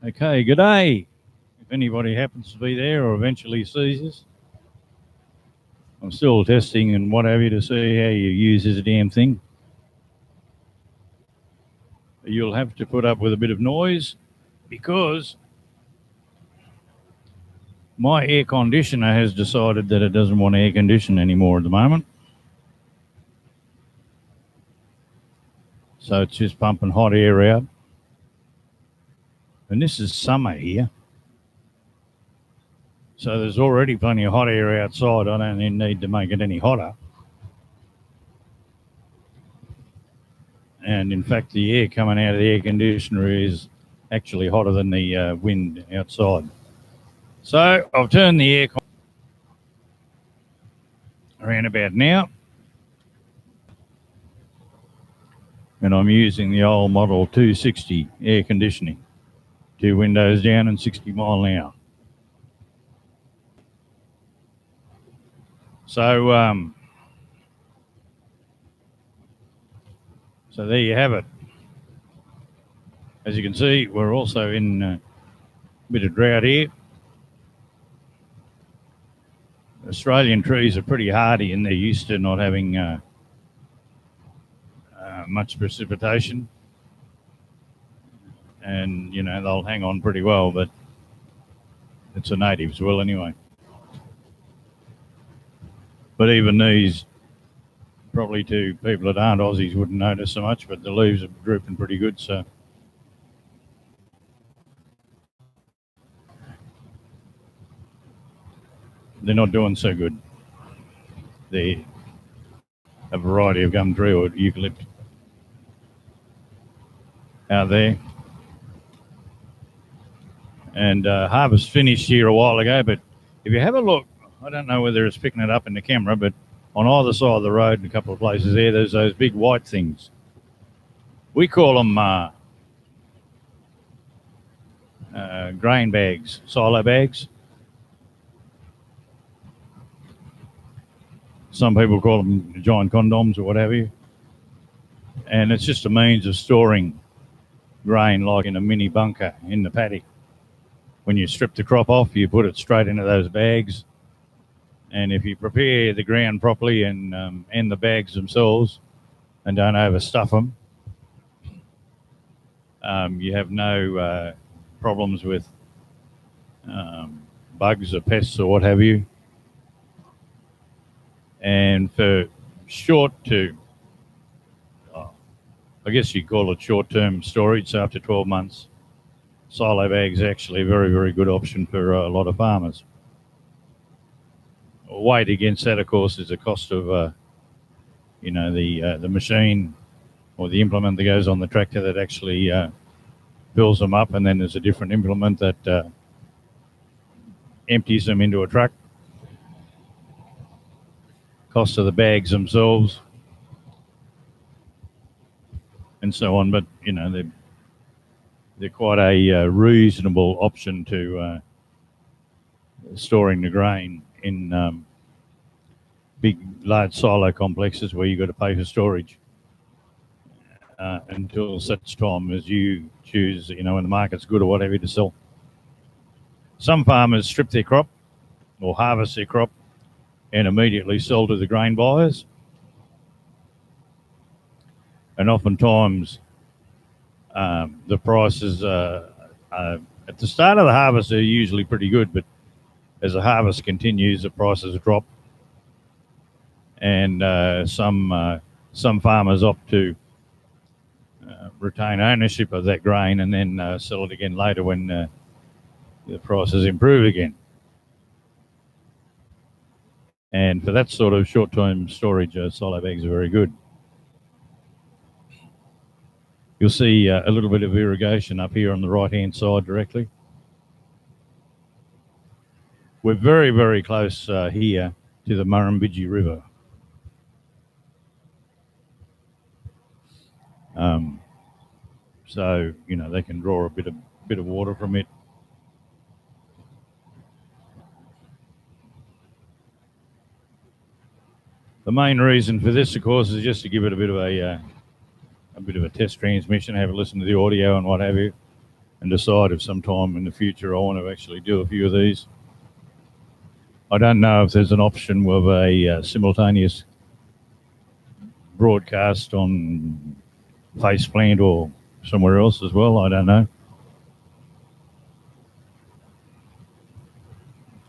Okay, good day. If anybody happens to be there or eventually sees us, I'm still testing and what have you to see how you use this damn thing. You'll have to put up with a bit of noise because my air conditioner has decided that it doesn't want air condition anymore at the moment. So it's just pumping hot air out. And this is summer here. So there's already plenty of hot air outside. I don't need to make it any hotter. And in fact, the air coming out of the air conditioner is actually hotter than the wind outside. So I've turned the air around about now, and I'm using the old Model 260 air conditioning, 2 windows down and 60 mile an hour. So so there you have it. As you can see, we're also in a bit of drought here. Australian trees are pretty hardy and they're used to not having much precipitation. And, you know, they'll hang on pretty well, but it's a native's will anyway. But even these, probably to people that aren't Aussies wouldn't notice so much, but the leaves are drooping pretty good, so. They're not doing so good. They're a variety of gum tree or eucalypt out there. And harvest finished here a while ago, but if you have a look, I don't know whether it's picking it up in the camera, but on either side of the road in a couple of places there's those big white things. We call them grain bags, silo bags. Some people call them giant condoms or what have you. And it's just a means of storing grain like in a mini bunker in the paddock. When you strip the crop off, you put it straight into those bags. And if you prepare the ground properly and the bags themselves and don't overstuff them, you have no problems with bugs or pests or what have you. And for short to, I guess you'd call it short-term storage, so up to 12 months, silo bags are actually a very, very good option for a lot of farmers. Weighed against that, of course, is the cost of, the machine or the implement that goes on the tractor that actually fills them up, and then there's a different implement that empties them into a truck. Cost of the bags themselves, and so on. But you know, they're quite a reasonable option to storing the grain in big, large silo complexes where you've got to pay for storage until such time as you choose, you know, when the market's good or whatever to sell. Some farmers strip their crop or harvest their crop and immediately sell to the grain buyers. And oftentimes the prices at the start of the harvest are usually pretty good, but as the harvest continues, the prices drop. And some farmers opt to retain ownership of that grain and then sell it again later when the prices improve again. And for that sort of short-term storage, silo bags are very good. You'll see a little bit of irrigation up here on the right-hand side directly. We're very, very close here to the Murrumbidgee River. So, you know, they can draw a bit of water from it. The main reason for this, of course, is just to give it a bit of a test transmission, have a listen to the audio and what have you. and decide if sometime in the future I want to actually do a few of these. I don't know if there's an option with a simultaneous broadcast on Faceplant or somewhere else as well. I don't know.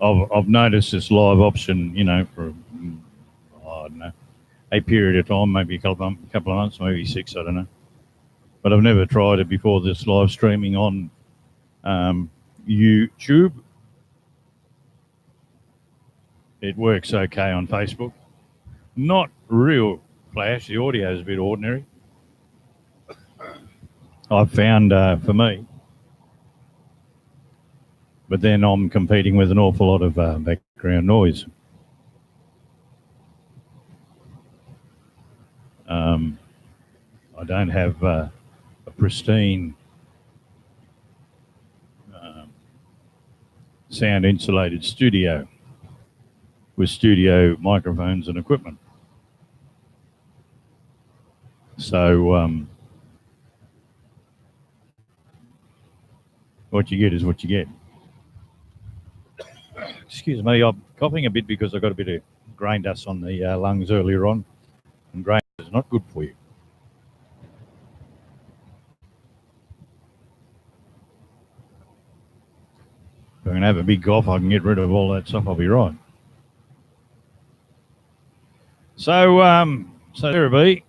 I've noticed this live option, for I don't know, a period of time, maybe a couple of months, maybe 6, I don't know. But I've never tried it before. This live streaming on YouTube. It works okay on Facebook. Not real flash. The audio is a bit ordinary. I've found for me. But then I'm competing with an awful lot of background noise. I don't have a pristine sound insulated studio with studio microphones and equipment. So what you get is what you get. Excuse me, I'm coughing a bit because I got a bit of grain dust on the lungs earlier on, and grain is not good for you. If I can have a big cough, I can get rid of all that stuff, I'll be right. So there be.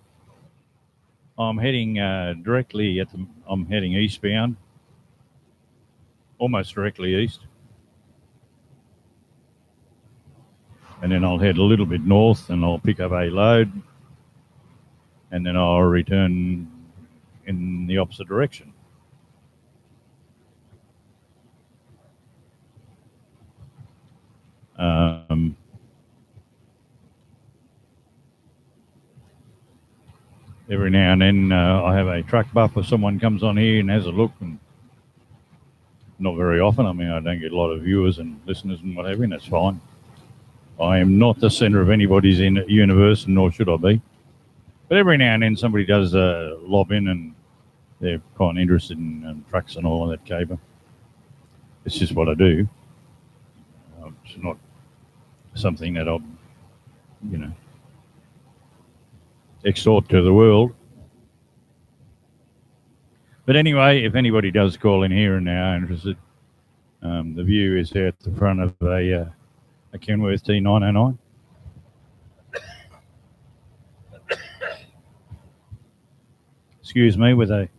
I'm heading I'm heading eastbound, almost directly east. And then I'll head a little bit north and I'll pick up a load. And then I'll return in the opposite direction. Every now and then I have a truck buff if someone comes on here and has a look, and not very often. I mean, I don't get a lot of viewers and listeners and what have you, and that's fine. I am not the centre of anybody's universe, nor should I be. But every now and then somebody does lob in and they're quite interested in trucks and all of that caper. It's just what I do. It's not something that I'll, exhort to the world. But anyway, if anybody does call in here and they are interested, the view is here at the front of a Kenworth T909. Excuse me, with a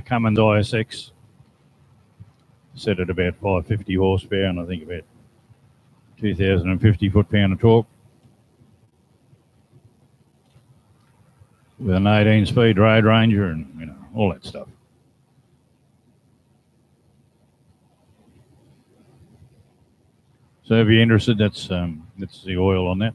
Cummins ISX set at about 550 horsepower and I think about 2,050 foot-pound of torque with an 18-speed Road Ranger and all that stuff. So if you're interested, that's the oil on that.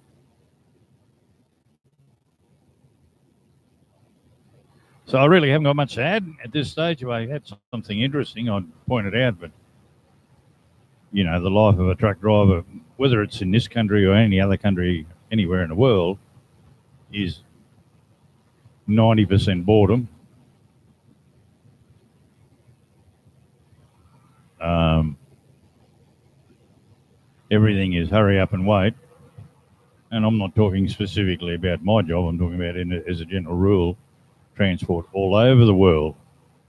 So I really haven't got much to add at this stage. If I had something interesting, I'd point it out. But, the life of a truck driver, whether it's in this country or any other country, anywhere in the world, is 90% boredom. Everything is hurry up and wait. And I'm not talking specifically about my job. I'm talking about as a general rule. Transport all over the world.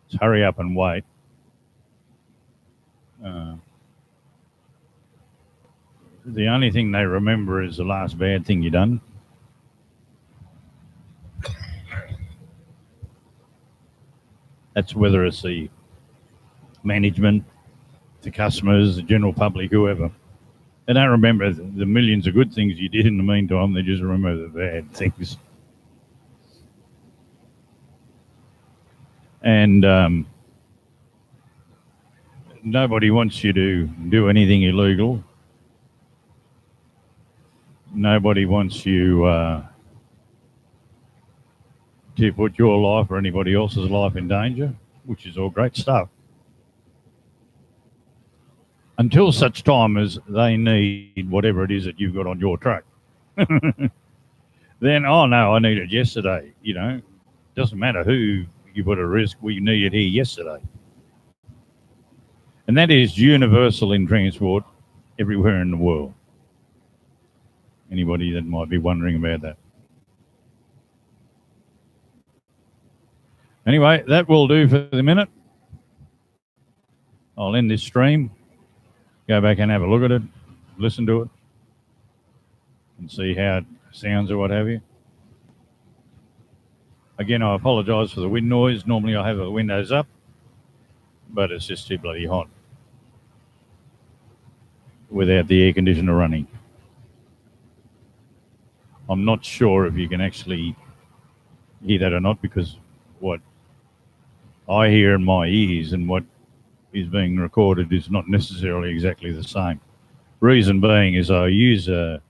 It's hurry up and wait. The only thing they remember is the last bad thing you done. That's whether it's the management, the customers, the general public, whoever. They don't remember the millions of good things you did in the meantime. They just remember the bad things. And nobody wants you to do anything illegal. Nobody wants you to put your life or anybody else's life in danger, which is all great stuff. Until such time as they need whatever it is that you've got on your truck. then, oh no, I need it yesterday. You know, doesn't matter who you put at risk, we need it here yesterday. And that is universal in transport everywhere in the world. Anybody that might be wondering about that. Anyway, that will do for the minute. I'll end this stream, go back and have a look at it, listen to it, and see how it sounds or what have you. Again, I apologise for the wind noise. Normally I have the windows up, but it's just too bloody hot without the air conditioner running. I'm not sure if you can actually hear that or not, because what I hear in my ears and what is being recorded is not necessarily exactly the same. Reason being is I use an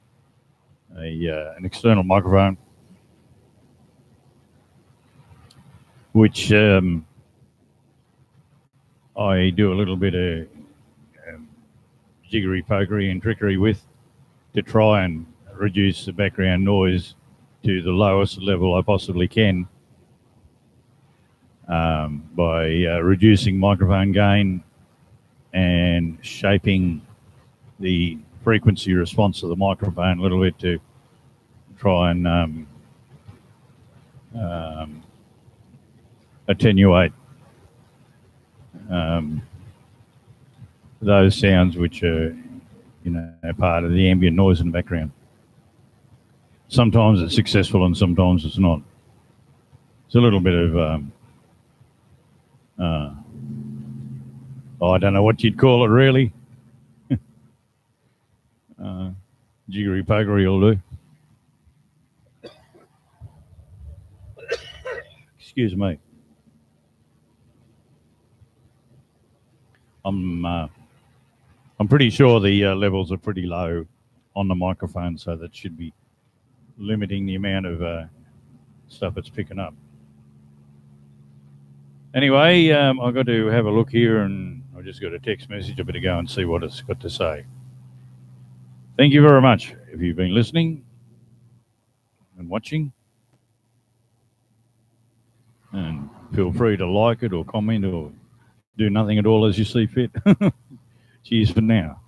external microphone, which I do a little bit of jiggery pokery and trickery with to try and reduce the background noise to the lowest level I possibly can by reducing microphone gain and shaping the frequency response of the microphone a little bit to try and attenuate those sounds which are, you know, part of the ambient noise in the background. Sometimes it's successful and sometimes it's not. It's a little bit of, I don't know what you'd call it really. Jiggery pokery will do. Excuse me. I'm pretty sure the levels are pretty low on the microphone, so that should be limiting the amount of stuff it's picking up. Anyway, I've got to have a look here, and I just got a text message. I better go and see what it's got to say. Thank you very much if you've been listening and watching. And feel free to like it or comment or do nothing at all as you see fit. Cheers for now.